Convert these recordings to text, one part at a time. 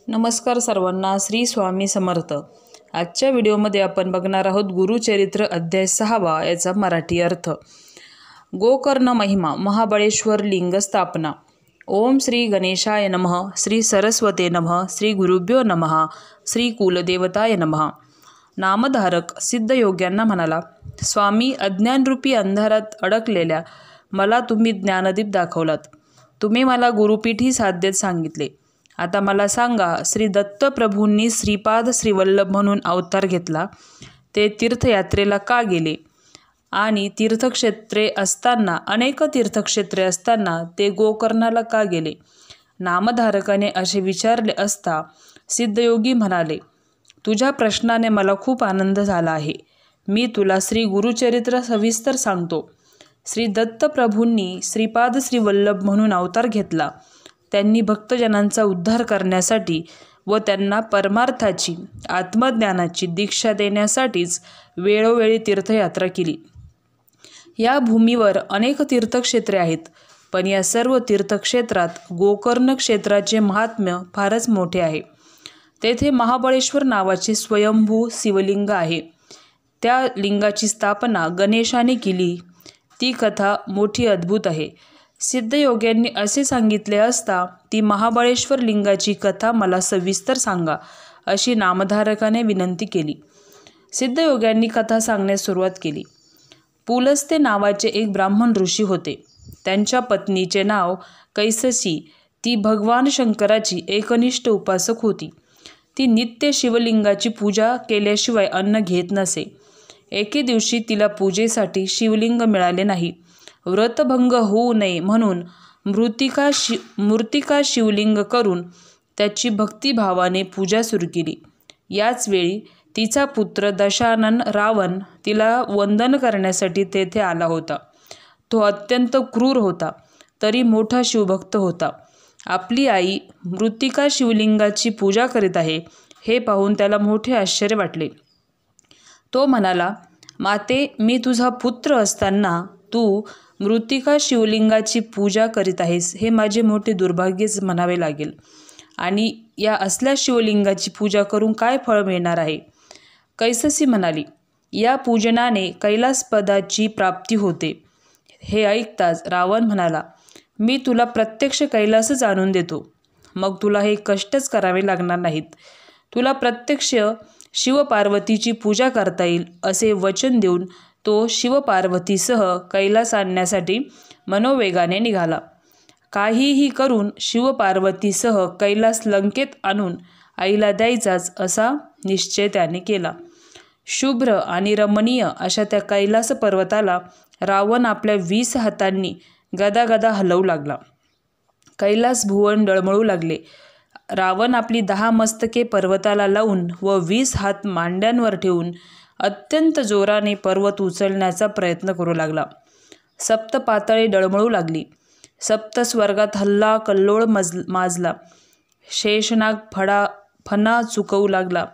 नमस्कार सर्वांना, श्री स्वामी समर्थ। आजच्या व्हिडिओमध्ये आपण बघणार आहोत गुरुचरित्र अध्याय 6 याचा मराठी अर्थ। गोकर्ण महिमा, महाबळेश्वर लिंग स्थापना। ओम श्री गणेशाय नमः, श्री सरस्वते नमः, श्री गुरुभ्यो नमः, श्री कुलदेवताय नमः। नामधारक सिद्धयोग्यांना म्हणाला, स्वामी, अज्ञानरूपी अंधारात अडकलेल्या मला तुम्ही ज्ञानदीप दाखवलात। तुम्ही मला गुरुपीठी साध्यत सांगितले। आता मला सांगा, श्री दत्तप्रभूंनी श्रीपाद श्रीवल्लभ म्हणून अवतार घेतला, ते तीर्थयात्रेला का गेले? आणि तीर्थक्षेत्रे असताना, अनेक तीर्थक्षेत्रे असताना ते गोकर्णाला का गेले? नामधारकाने असे विचारले असता सिद्धयोगी म्हणाले, तुझ्या प्रश्नाने मला खूप आनंद झाला आहे। मी तुला श्री गुरुचरित्र सविस्तर सांगतो। श्री दत्तप्रभूंनी श्रीपाद श्रीवल्लभ म्हणून अवतार घेतला। त्यांनी भक्तजनांचा उद्धार करण्यासाठी व त्यांना परमार्थाची, आत्मज्ञानाची दीक्षा देण्यासाठीच वेळोवेळी तीर्थयात्रा केली। या भूमीवर अनेक तीर्थक्षेत्रे आहेत, पण या सर्व तीर्थक्षेत्रात गोकर्ण क्षेत्राचे महात्म्य फारच मोठे आहे। तेथे महाबळेश्वर नावाचे स्वयंभू शिवलिंग आहे। त्या लिंगाची स्थापना गणेशाने केली। ती कथा मोठी अद्भुत आहे। सिद्धयोग्यांनी असे सांगितले असता ती महाबळेश्वर लिंगाची कथा मला सविस्तर सांगा, अशी नामधारकाने विनंती केली। सिद्धयोग्यांनी कथा सांगण्यास सुरुवात केली। पुलस्त्य नावाचे एक ब्राह्मण ऋषी होते। त्यांच्या पत्नीचे नाव कैससी। ती भगवान शंकराची एकनिष्ठ उपासक होती। ती नित्य शिवलिंगाची पूजा केल्याशिवाय अन्न घेत नसे। एके दिवशी तिला पूजेसाठी शिवलिंग मिळाले नाही। व्रतभंग होऊ नये म्हणून मूर्तिका शिवलिंग करून त्याची भक्तिभावाने पूजा सुरू केली। याच वेळी तिचा पुत्र दशानन रावण तिला वंदन करण्यासाठी तेथे आला होता। तो अत्यंत क्रूर होता, तरी मोठा शिवभक्त होता। आपली आई मृत्तिका शिवलिंगाची पूजा करीत आहे हे पाहून त्याला मोठे आश्चर्य वाटले। तो म्हणाला, माते, मी तुझा पुत्र असताना तू मृत्तिका शिवलिंगाची पूजा करीत आहेस, हे माझे मोठे दुर्भाग्यच म्हणावे लागेल। आणि या असल्या शिवलिंगाची पूजा करून काय फळ मिळणार आहे? कैससी म्हणाली, या पूजनाने कैलासपदाची प्राप्ती होते। हे ऐकताच रावण म्हणाला, मी तुला प्रत्यक्ष कैलासच आणून देतो, मग तुला हे कष्टच करावे लागणार नाहीत। तुला प्रत्यक्ष शिवपार्वतीची पूजा करता येईल, असे वचन देऊन तो शिवपार्वतीसह कैलास आणण्यासाठी मनोवेगाने निघाला। काहीही करून शिवपार्वतीसह कैलास लंकेत आणून आईला द्यायचाच असा निश्चय त्याने केला। शुभ्र आणि रमणीय अशा त्या कैलास पर्वताला रावण आपल्या 20 हातांनी गदागदा हलवू लागला। कैलास भुवन डळमळू लागले। रावण आपली 10 मस्तके पर्वताला लावून व 20 हात मांड्यांवर ठेवून अत्यंत जोराने पर्वत उचलण्याचा प्रयत्न करू लागला। सप्त पाताळे डळमळू लागली। सप्त स्वर्गात हल्ला कल्लोळ माजला। शेषनाग फणा चुकवू लागला।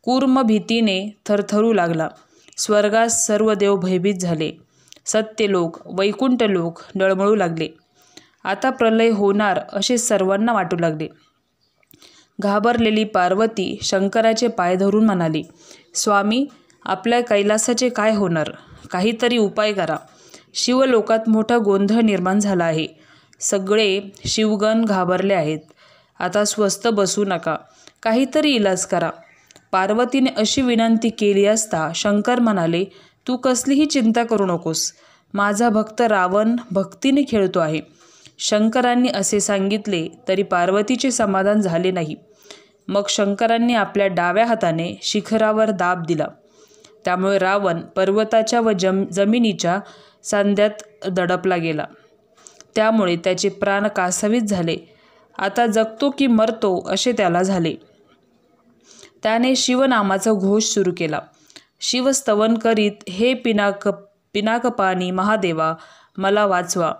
कूर्म भीतीने थरथरू लागला। स्वर्गात सर्व देव भयभीत झाले। सत्यलोक, वैकुंठलोक डळमळू लागले। आता प्रलय होणार असे सर्वांना वाटू लागले। घाबरलेली पार्वती शंकराचे पाय धरून म्हणाली, स्वामी, आपल्या कैलासाचे काय होणार? काहीतरी उपाय करा। शिवलोकात मोठा गोंधळ निर्माण झाला आहे। सगळे शिवगण घाबरले आहेत। आता स्वस्थ बसू नका, काहीतरी इलाज करा। पार्वतीने अशी विनंती केली असता शंकर म्हणाले, तू कसलीही चिंता करू नकोस। माझा भक्त रावण भक्तीने खेळतो आहे। शंकरांनी असे सांगितले तरी पार्वतीचे समाधान झाले नाही। मग शंकरांनी आपल्या डाव्या हाताने शिखरावर दाब दिला। त्यामुळे रावण पर्वताच्या व जमिनीच्या सांध्यात दडपला गेला। त्यामुळे त्याचे प्राण कासावीस झाले। आता जगतो की मरतो असे त्याला झाले। त्याने शिवनामाचा घोष सुरू केला। शिवस्तवन करीत, हे पिनाकपाणी महादेवा, मला वाचवा,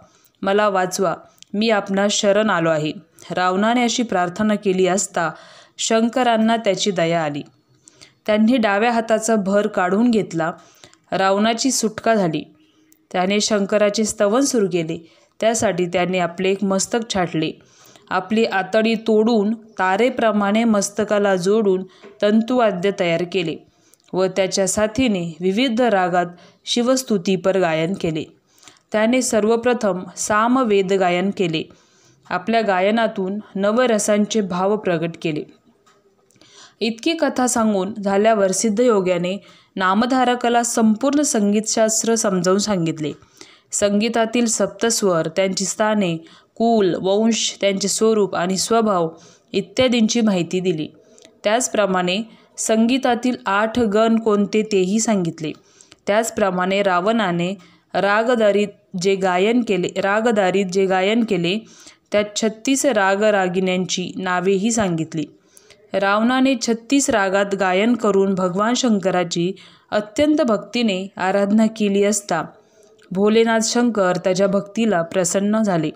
मला वाचवा, मी आपणास शरण आलो आहे। रावणाने अशी प्रार्थना केली असता शंकरांना त्याची दया आली। त्यांनी डाव्या हाताचा भर काढून घेतला। रावणाची सुटका झाली। त्याने शंकराचे स्तवन सुरू केले। त्यासाठी त्याने आपले एक मस्तक छाटले आपली आतडी तोडून तारेप्रमाणे मस्तकाला जोडून तंतुवाद्य तयार केले व त्याच्या साथीने विविध रागात शिवस्तुतीपर गायन केले. त्याने सर्वप्रथम सामवेद गायन केले. आपल्या गायनातून नवरसांचे भाव प्रगट केले. इतकी कथा सांगून झाल्यावर सिद्धयोग्याने नामधारकाला संपूर्ण संगीतशास्त्र समजावून सांगितले. संगीतातील सप्तस्वर, त्यांची स्थाने, कुल, वंश, त्यांचे स्वरूप आणि स्वभाव इत्यादींची माहिती दिली. त्याचप्रमाणे संगीतातील 8 गण कोणते तेही सांगितले. त्याचप्रमाणे रावणाने रागदारीत जे गायन केले त्यात 36 रागरागिण्यांची नावेही सांगितली. रावणाने 36 रागात गायन करून भगवान शंकराची अत्यंत भक्तीने आराधना केली असता भोलेनाथ शंकर त्याच्या भक्तीला प्रसन्न झाले.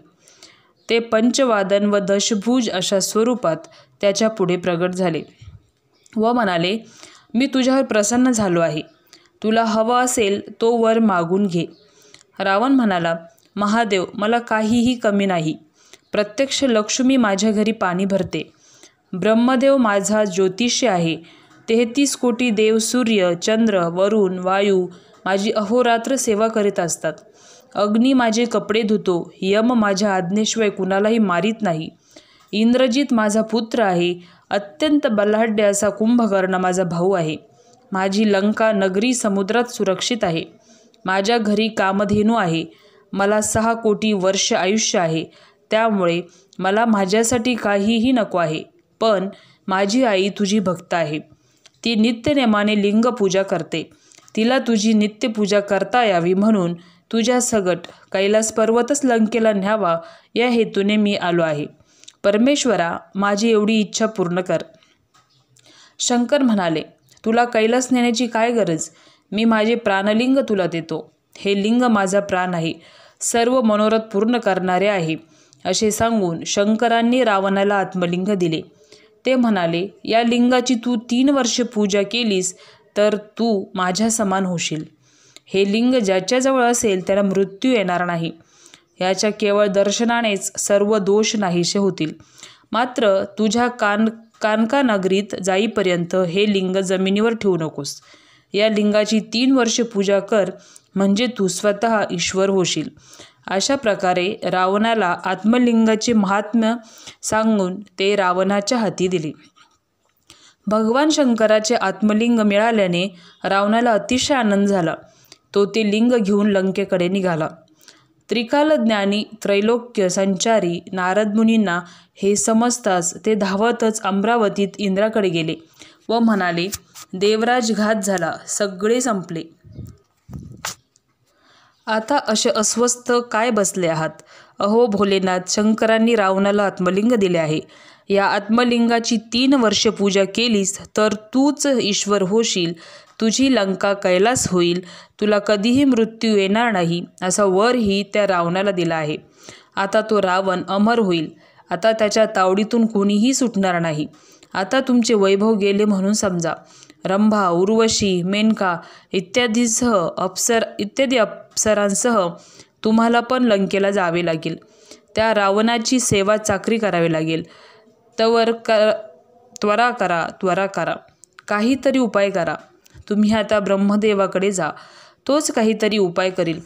ते पंचवादन व दशभुज अशा स्वरूपात त्याच्या पुढे प्रगट झाले व म्हणाले, मी तुझ्यावर प्रसन्न झालो आहे. तुला हवा असेल तो वर मागून घे. रावण म्हणाला, महादेव, मला काहीही कमी नाही. प्रत्यक्ष लक्ष्मी माझ्या घरी पाणी भरते. ब्रह्मदेव माझा ज्योतिषी आहे. 33 कोटी देव सूर्य, चंद्र, वरुण, वायू माझी अहोरात्र सेवा करीत असतात. अग्नी माझे कपडे धुतो. यम माझ्या आज्ञेशिवाय कुणालाही मारीत नाही. इंद्रजित माझा पुत्र आहे. अत्यंत बलाढ्य असा कुंभकर्ण माझा भाऊ आहे. माझी लंका नगरी समुद्रात सुरक्षित आहे. माझ्या घरी कामधेनू आहे. मला 6 कोटी वर्ष आयुष्य आहे. त्यामुळे मला माझ्यासाठी काहीही नको आहे. पण माझी आई तुझी भक्त आहे. ती नित्यनेमाने लिंगपूजा करते. तिला तुझी नित्यपूजा करता यावी म्हणून तुझ्या सगट कैलास पर्वतच लंकेला न्यावा या हेतूने मी आलो आहे. परमेश्वरा, माझी एवढी इच्छा पूर्ण कर. शंकर म्हणाले, तुला कैलास नेण्याची काय गरज? मी माझे प्राणलिंग तुला देतो. हे लिंग माझा प्राण आहे. सर्व मनोरथ पूर्ण करणारे आहे. असे सांगून शंकरांनी रावणाला आत्मलिंग दिले. ते म्हणाले, या लिंगाची तू 3 वर्ष पूजा केलीस तर तू माझ्या समान होशील. हे लिंग ज्याच्याजवळ असेल त्याला मृत्यू येणार नाही. याच्या केवळ दर्शनानेच सर्व दोष नाहीसे होतील. मात्र तुझ्या कानका नगरीत जाईपर्यंत हे लिंग जमिनीवर ठेवू नकोस. या लिंगाची 3 वर्ष पूजा कर, म्हणजे तू स्वतः ईश्वर होशील. अशा प्रकारे रावणाला आत्मलिंगाचे महात्म्य सांगून ते रावणाच्या हाती दिले. भगवान शंकराचे आत्मलिंग मिळाल्याने रावणाला अतिशय आनंद झाला. तो ते लिंग घेऊन लंकेकडे निघाला. त्रिकालज्ञानी त्रैलोक्य संचारी नारद मुनींना हे समजताच ते धावतच अमरावतीत इंद्राकडे गेले व म्हणाले, देवराज, घात झाला. सगळे संपले. आता असे अस्वस्थ काय बसले आहात? अहो भोलेनाथ, शंकरांनी रावणाला आत्मलिंग दिले आहे. या आत्मलिंगाची 3 वर्ष पूजा केलीस तर तूच ईश्वर होशील. तुझी लंका कैलास होईल. तुला कधीही मृत्यू येणार नाही असा वरही त्या रावणाला दिला आहे. आता तो रावण अमर होईल. आता त्याच्या तावडीतून कोणीही सुटणार नाही. आता तुमचे वैभव गेले म्हणून समजा. रंभा, उर्वशी, मेनका इत्यादी अप्सरांसह तुम्हाला पण लंकेला जावे लागेल. त्या रावणाची सेवा चाकरी करावी लागेल. त्वरा करा. काहीतरी उपाय करा. तुम्ही आता ब्रह्मदेवाकडे जा. तोच काहीतरी उपाय करील.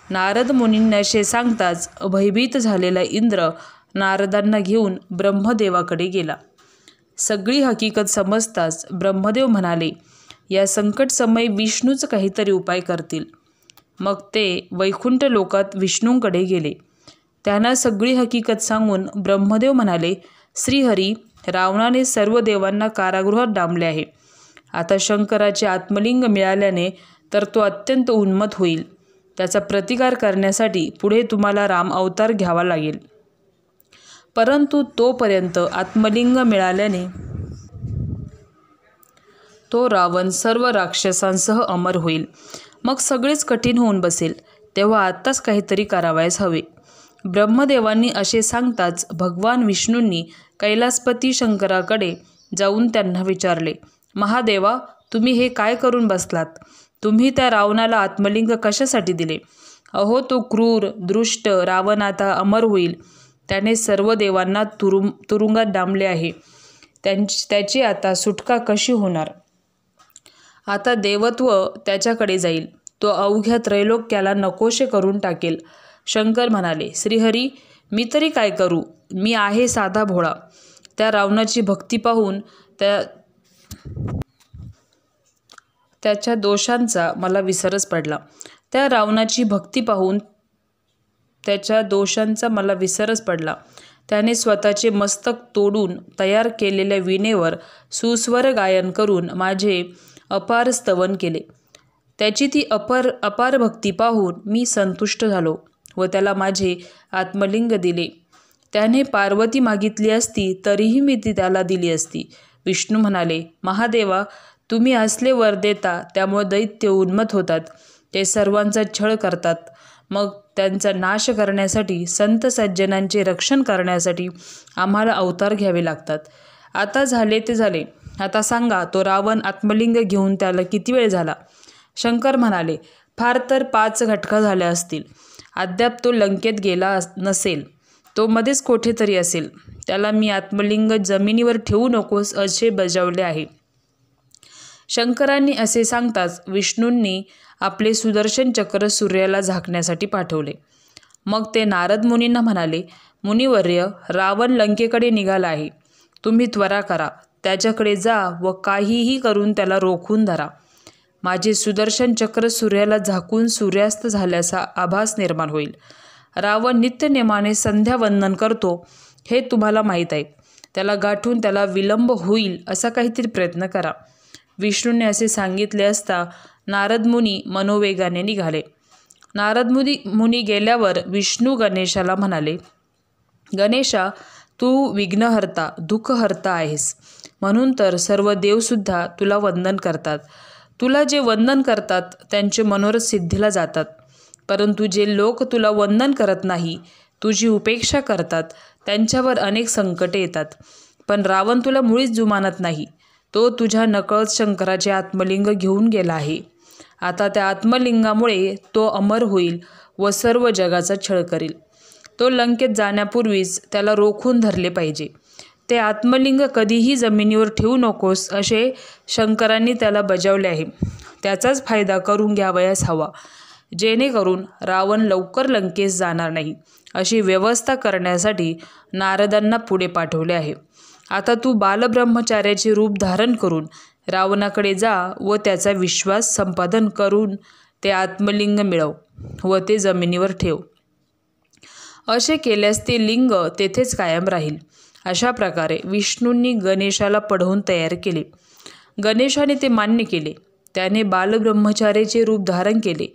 नारद मुनींना असे सांगताच भयभीत झालेला इंद्र नारदांना घेऊन ब्रह्मदेवाकडे गेला. सगळी हकीकत समजताच ब्रह्मदेव म्हणाले, या संकट समय विष्णूच काहीतरी उपाय करतील. मग ते वैकुंठ लोकात विष्णूंकडे गेले. त्यांना सगळी हकीकत सांगून ब्रह्मदेव म्हणाले, श्रीहरी, रावणाने सर्व देवांना कारागृहात डांबले आहे. आता शंकराचे आत्मलिंग मिळाल्याने तर तो अत्यंत उन्मत्त होईल. त्याचा प्रतिकार करण्यासाठी पुढे तुम्हाला राम अवतार घ्यावा लागेल. परंतु तोपर्यंत आत्मलिंग मिळाल्याने तो रावण सर्व राक्षसांसह अमर होईल. मग सगळेच कठीण होऊन बसेल. तेव्हा आत्ताच काहीतरी करावयास हवे. ब्रह्मदेवांनी असे सांगताच भगवान विष्णूंनी कैलासपती शंकराकडे जाऊन त्यांना विचारले, महादेवा, तुम्ही हे काय करून बसलात? तुम्ही त्या रावणाला आत्मलिंग कशासाठी दिले? अहो, तो क्रूर दुष्ट रावण आता अमर होईल. त्याने सर्व देवांना तुरुंगात डांबले आहे. त्याची आता सुटका कशी होणार? आता देवत्व त्याच्याकडे जाईल. तो अवघ्या त्रैलोक्याला नकोशे करून टाकेल. शंकर म्हणाले, श्रीहरी, मी तरी काय करू? मी आहे साधा भोळा. त्या रावणाची भक्ती पाहून त्याच्या दोषांचा मला विसरच पडला. त्या रावणाची भक्ती पाहून त्याच्या दोषांचा मला विसरच पडला. त्याने स्वतःचे मस्तक तोडून तयार केलेल्या वीणेवर सुस्वर गायन करून माझे अपार स्तवन केले. त्याची ती अपार भक्ती पाहून मी संतुष्ट झालो व त्याला माझे आत्मलिंग दिले. त्याने पार्वती मागितली असती तरीही मी ती त्याला दिली असती. विष्णू म्हणाले, महादेवा, तुम्ही असले वर देता त्यामुळे दैत्य उन्मत्त होतात. ते सर्वांचा छळ करतात. मग त्यांचा नाश करण्यासाठी, संत सज्जनांचे रक्षण करण्यासाठी आम्हाला अवतार घ्यावे लागतात. आता झाले ते झाले. आता सांगा, तो रावण आत्मलिंग घेऊन त्याला किती वेळ झाला? शंकर म्हणाले, फार तर 5 घटका झाल्या असतील. अद्याप तो लंकेत गेला नसेल. तो मध्येच कोठेतरी असेल. त्याला मी आत्मलिंग जमिनीवर ठेवू नकोस असे बजावले आहे. शंकरांनी असे सांगताच विष्णूंनी आपले सुदर्शन चक्र सूर्याला झाकण्यासाठी पाठवले. मग ते नारद मुनींना म्हणाले, मुनिवर्य, रावण लंकेकडे निघाला आहे. तुम्ही त्वरा करा. त्याच्याकडे जा व काहीही करून त्याला रोखून धरा. माझे सुदर्शन चक्र सूर्याला झाकून सूर्यास्त झाल्याचा आभास निर्माण होईल. रावण नित्यनेमाने संध्यावंदन करतो हे तुम्हाला माहीत आहे. त्याला गाठून त्याला विलंब होईल असा काहीतरी प्रयत्न करा. विष्णूने असे सांगितले असता नारद मुनी मनोवेगाने निघाले. नारद मुनी गेल्यावर विष्णू गणेशाला म्हणाले, गणेशा, तू विघ्नहर्ता, दुःखहर्ता आहेस. म्हणून तर सर्व देवसुद्धा तुला वंदन करतात. तुला जे वंदन करतात त्यांचे मनोरथ सिद्धीला जातात. परंतु जे लोक तुला वंदन करत नाही, तुझी उपेक्षा करतात, त्यांच्यावर अनेक संकटे येतात. पण रावण तुला मुळीच जुमानत नाही. तो तुझ्या नकळत शंकराचे आत्मलिंग घेऊन गेला आहे. आता त्या आत्मलिंगामुळे तो अमर होईल व सर्व जगाचा छळ करील. तो लंकेत जाण्यापूर्वीच त्याला रोखून धरले पाहिजे. ते आत्मलिंग कधीही जमिनीवर ठेवू नकोस असे शंकरांनी त्याला बजावले आहे. त्याचाच फायदा करून घ्यावयास हवा, जेणेकरून रावण लवकर लंकेस जाणार नाही. अशी व्यवस्था करण्यासाठी नारदांना पुढे पाठवले आहे. आता तू बालब्रह्मचार्याचे रूप धारण करून रावणाकडे जा व त्याचा विश्वास संपादन करून ते आत्मलिंग मिळव व ते जमिनीवर ठेव. असे केल्यास ते लिंग तेथेच कायम राहील. अशा प्रकारे विष्णूंनी गणेशाला पढवून तयार केले. गणेशाने ते मान्य केले. त्याने बालब्रह्मचार्याचे रूप धारण केले.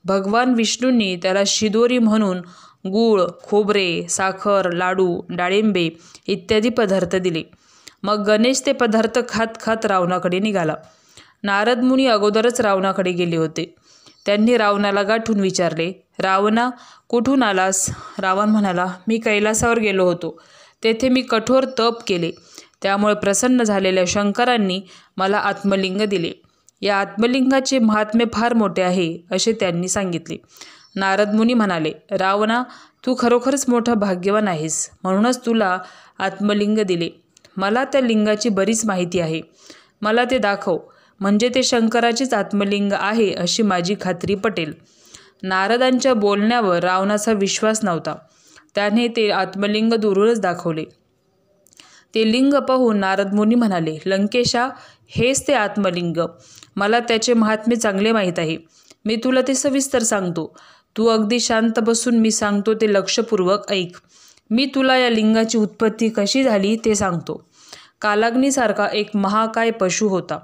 भगवान विष्णूंनी त्याला शिदोरी म्हणून गूळ, खोबरे, साखर, लाडू, डाळिंबे इत्यादी पदार्थ दिले. मग गणेश ते पदार्थ खात खात रावणाकडे निघाला. नारद मुनी अगोदरच रावणाकडे गेले होते. त्यांनी रावणाला गाठून विचारले, रावणा, कुठून आलास? रावण म्हणाला, मी कैलासावर गेलो होतो. तेथे मी कठोर तप केले. त्यामुळे प्रसन्न झालेल्या शंकरांनी मला आत्मलिंग दिले. या आत्मलिंगाचे महात्म्य फार मोठे आहे असे त्यांनी सांगितले. नारद मुनी म्हणाले, रावणा, तू खरोखरच मोठा भाग्यवान आहेस. म्हणूनच तुला आत्मलिंग दिले. मला त्या लिंगाची बरीच माहिती आहे. मला ते दाखव, म्हणजे ते शंकराचेच आत्मलिंग आहे अशी माझी खात्री पटेल. नारदांच्या बोलण्यावर रावणाचा विश्वास नव्हता. त्याने ते आत्मलिंग दुरूनच दाखवले. ते लिंग पाहून नारद मुनी म्हणाले, लंकेशा, हेच ते आत्मलिंग. मला त्याचे महात्म्य चांगले माहीत आहे. मी तुला ते सविस्तर सांगतो. तू अगदी शांत बसून मी सांगतो ते लक्षपूर्वक ऐक. मी तुला या लिंगाची उत्पत्ती कशी झाली ते सांगतो. कालाग्नीसारखा एक महाकाय पशु होता.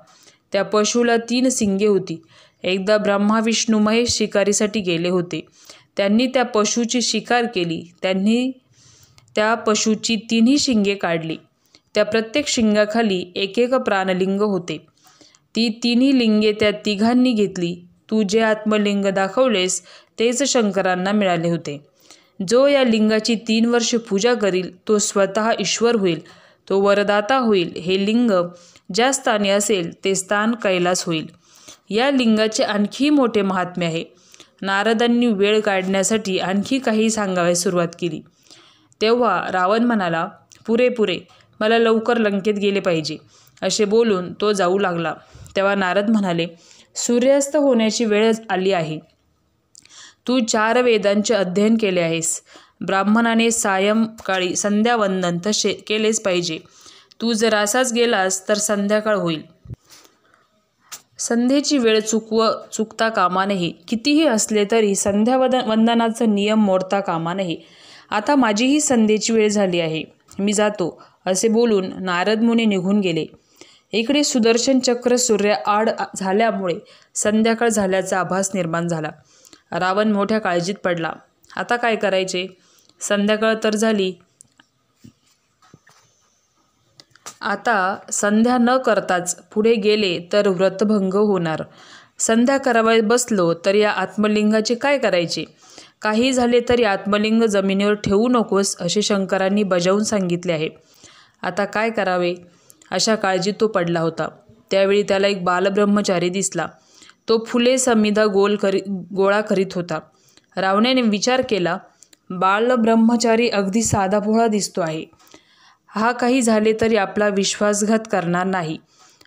त्या पशुला 3 शिंगे होती. एकदा ब्रह्मा, विष्णू, महेश शिकारीसाठी गेले होते. त्यांनी त्या पशुची शिकार केली. त्यांनी त्या पशुची 3ही शिंगे काढली. त्या प्रत्येक शिंगाखाली एक प्राणलिंग होते. ती 3ही लिंगे त्या तिघांनी घेतली. तू जे आत्मलिंग दाखवलेस तेच शंकरांना मिळाले होते. जो या लिंगाची 3 वर्षे पूजा करील तो स्वतः ईश्वर होईल. तो वरदाता होईल. हे लिंग ज्या स्थानी असेल ते स्थान कैलास होईल. या लिंगाचे आणखी मोठे महात्म्य आहे. नारदांनी वेळ काढण्यासाठी आणखी काही सांगायला सुरुवात केली. तेव्हा रावण म्हणाला, पुरे पुरे, मला लवकर लंकेत गेले पाहिजे, असे बोलून तो जाऊ लागला. तेव्हा नारद म्हणाले, सूर्यास्त होण्याची वेळ आली आहे. तू 4 वेदांचे अध्ययन केले आहेस. ब्राह्मणाने सायंकाळी संध्यावंदन तसे केलेच पाहिजे. तू जर असाच गेलास तर संध्याकाळ होईल. संध्येची वेळ चुकता कामा नये. कितीही असले तरी संध्यावंदनाचा नियम मोडता कामा नये. आता माझीही संध्येची वेळ झाली आहे, मी जातो, असे बोलून नारद मुनी निघून गेले. इकडे सुदर्शन चक्र सूर्याआड झाल्यामुळे संध्याकाळ झाल्याचा आभास निर्माण झाला. रावण मोठ्या काळजीत पडला. आता काय करायचे? संध्याकाळ तर झाली. आता संध्या न करताच पुढे गेले तर व्रतभंग होणार. संध्या करावयास बसलो तर या आत्मलिंगाचे काय करायचे? काही झाले तरी आत्मलिंग जमिनीवर ठेवू नकोस, असे शंकरांनी बजावून सांगितले आहे. आता काय करावे? अशा काळजीत तो पडला होता. त्यावेळी त्याला एक बालब्रह्मचारी दिसला. तो फुले समिधा गोळा करीत होता. रावणाने विचार केला, बालब्रह्मचारी अगदी साधाभोळा दिसतो आहे. हा काही झाले तरी आपला विश्वासघात करणार नाही.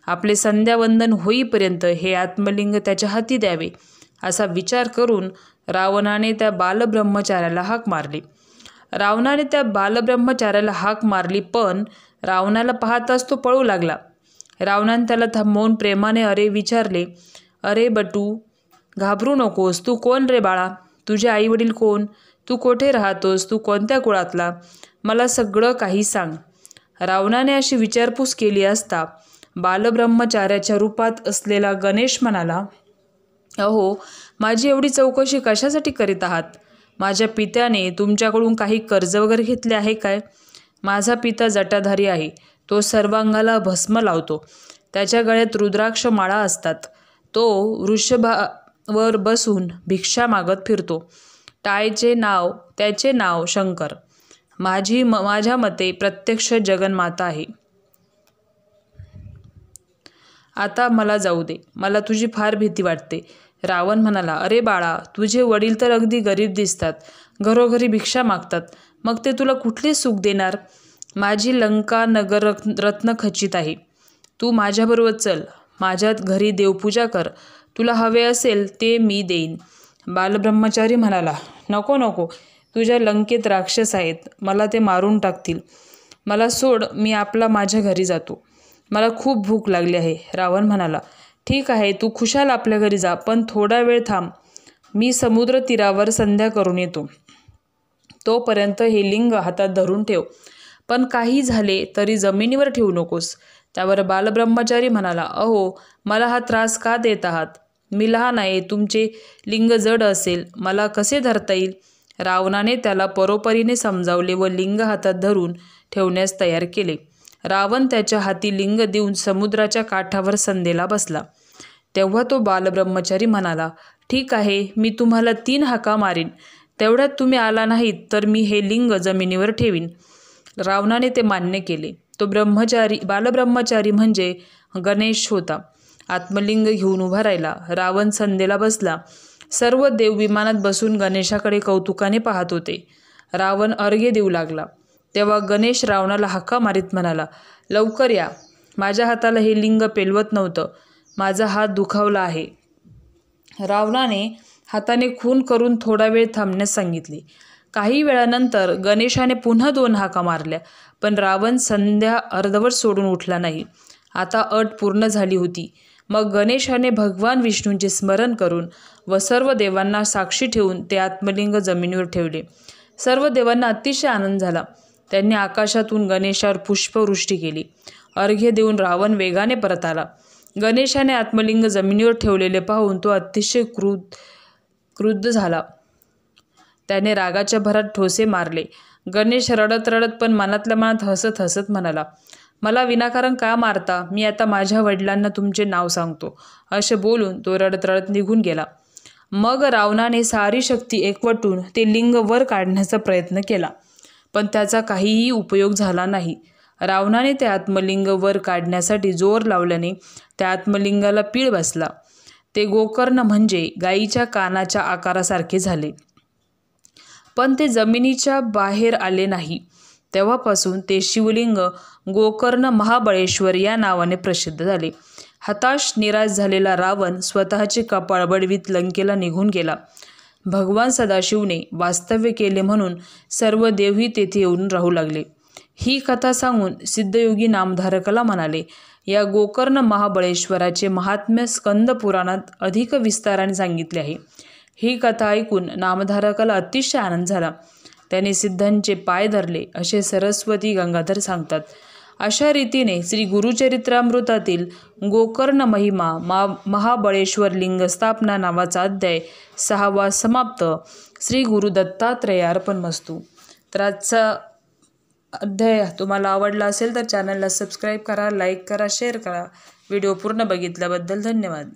आपले संध्यावंदन होईपर्यंत हे आत्मलिंग त्याच्या हाती द्यावे, असा विचार करून रावणाने त्या बालब्रह्मचार्याला हाक मारली. पण रावणाला पाहताच तो पळू लागला. रावणाने त्याला थांबवून प्रेमाने विचारले, अरे बटू, घाबरू नकोस. तू कोण रे बाळा? तुझे आईवडील कोण? तू कोठे राहतोस? तू कोणत्या कुळातला? मला सगळं काही सांग. रावणाने अशी विचारपूस केली असता बालब्रह्मचार्याच्या रूपात असलेला गणेश म्हणाला, अहो, माझी एवढी चौकशी कशासाठी करीत आहात? माझ्या पित्याने तुमच्याकडून काही कर्ज वगैरे घेतले आहे काय? माझा पिता जटाधारी आहे. तो सर्वांगाला भस्म लावतो. त्याच्या गळ्यात रुद्राक्ष माळा असतात. तो वृषभावर बसून भिक्षा मागत फिरतो. त्याचे नाव शंकर. माझ्या मते प्रत्यक्ष जगन्माता आहे. आता मला जाऊ दे. मला तुझी फार भीती वाटते. रावण म्हणाला, अरे बाळा, तुझे वडील तर अगदी गरीब दिसतात. घरोघरी भिक्षा मागतात. मग ते तुला कुठले सुख देणार? माझी लंका नगर रत्नखचित आहे. तू माझ्याबरोबर चल. माझ्या घरी देवपूजा कर. तुला हवे असेल ते मी देईन. बालब्रह्मचारी म्हणाला, नको नको, तुझ्या लंकेत राक्षस आहेत. मला ते मारून टाकतील. मला सोड, मी माझ्या घरी जातो. मला खूप भूक लागली आहे. रावण म्हणाला, ठीक आहे, तू खुशाल आपल्या घरी जा, पण थोडा वेळ थांब. मी समुद्र तीरावर संध्या करून येतो. तोपर्यंत हे लिंग हातात धरून ठेव. पण काही झाले तरी जमिनीवर ठेवू नकोस. त्यावर बालब्रह्मचारी म्हणाला, अहो, मला हा त्रास का देत आहात? मी लहान आहे. तुमचे लिंग जड असेल. मला कसे धरता येईल? रावणाने त्याला परोपरीने समजावले व लिंग हातात धरून ठेवण्यास तयार केले. रावण त्याच्या हाती लिंग देऊन समुद्राच्या काठावर संध्येला बसला. तेव्हा तो बालब्रह्मचारी म्हणाला, ठीक आहे, मी तुम्हाला 3 हाका मारीन. तेवढ्यात तुम्ही आला नाहीत तर मी हे लिंग जमिनीवर ठेवीन. रावणाने ते मान्य केले. तो बालब्रह्मचारी म्हणजे गणेश होता. आत्मलिंग घेऊन उभा राहिला. रावण संध्येला बसला. सर्व देव विमानात बसून गणेशाकडे कौतुकाने पाहत होते. रावण अर्घ्य देऊ लागला. तेव्हा गणेश रावणाला हाका मारीत म्हणाला, लवकर या. माझ्या हाताला हे लिंग पेलवत नव्हतं. माझा हात दुखावला आहे. रावणाने हाताने खून करून थोडा वेळ थांबण्यास सांगितले. काही वेळानंतर गणेशाने पुन्हा 2 हाका मारल्या, पण रावण संध्या अर्धवट सोडून उठला नाही. आता अट पूर्ण झाली होती. मग गणेशाने भगवान विष्णूंचे स्मरण करून व सर्व देवांना साक्षी ठेवून ते आत्मलिंग जमिनीवर ठेवले. सर्व देवांना अतिशय आनंद झाला. त्यांनी आकाशातून गणेशावर पुष्पवृष्टी केली. अर्घ्य देऊन रावण वेगाने परत आला. गणेशाने आत्मलिंग जमिनीवर ठेवलेले पाहून तो अतिशय क्रुद्ध झाला. त्याने रागाच्या भरात ठोसे मारले. गणेश रडत रडत पण मनातल्या मनात हसत हसत म्हणाला, मला विनाकारण का मारता? मी आता माझ्या वडिलांना तुमचे नाव सांगतो, असे बोलून तो रडत रडत निघून गेला. मग रावणाने सारी शक्ती एकवटून ते लिंग वर काढण्याचा प्रयत्न केला, पण त्याचा काहीही उपयोग झाला नाही. रावणाने ते आत्मलिंग वर काढण्यासाठी जोर लावल्याने त्या आत्मलिंगाला पीळ बसला. ते गोकर्ण म्हणजे गायीच्या कानाच्या आकारासारखे झाले. पण ते जमिनीच्या बाहेर आले नाही. तेव्हापासून ते शिवलिंग गोकर्ण महाबळेश्वर या नावाने प्रसिद्ध झाले. हताश निराश झालेला रावण स्वतःचे कपाळ बडवीत लंकेला निघून गेला. भगवान सदाशिवने वास्तव्य केले म्हणून सर्व देवही तेथे येऊन राहू लागले. ही कथा सांगून सिद्धयोगी नामधारकाला म्हणाले, या गोकर्ण महाबळेश्वराचे महात्म्य स्कंद पुराणात अधिक विस्ताराने सांगितले आहे. ही कथा ऐकून नामधारकाला अतिशय आनंद झाला. त्याने सिद्धांचे पाय धरले असे सरस्वती गंगाधर सांगतात. अशा रीतीने श्री गुरुचरित्रामृतातील गोकर्ण महिमा महाबळेश्वर लिंग स्थापना नावाचा अध्याय 6वा समाप्त. श्री गुरु दत्तात्रेयार्पणमस्तु. तर आजचा अध्याय तुम्हाला आवडला असेल तर चॅनलला सबस्क्राईब करा, लाईक करा, शेअर करा. व्हिडिओ पूर्ण बघितल्याबद्दल धन्यवाद.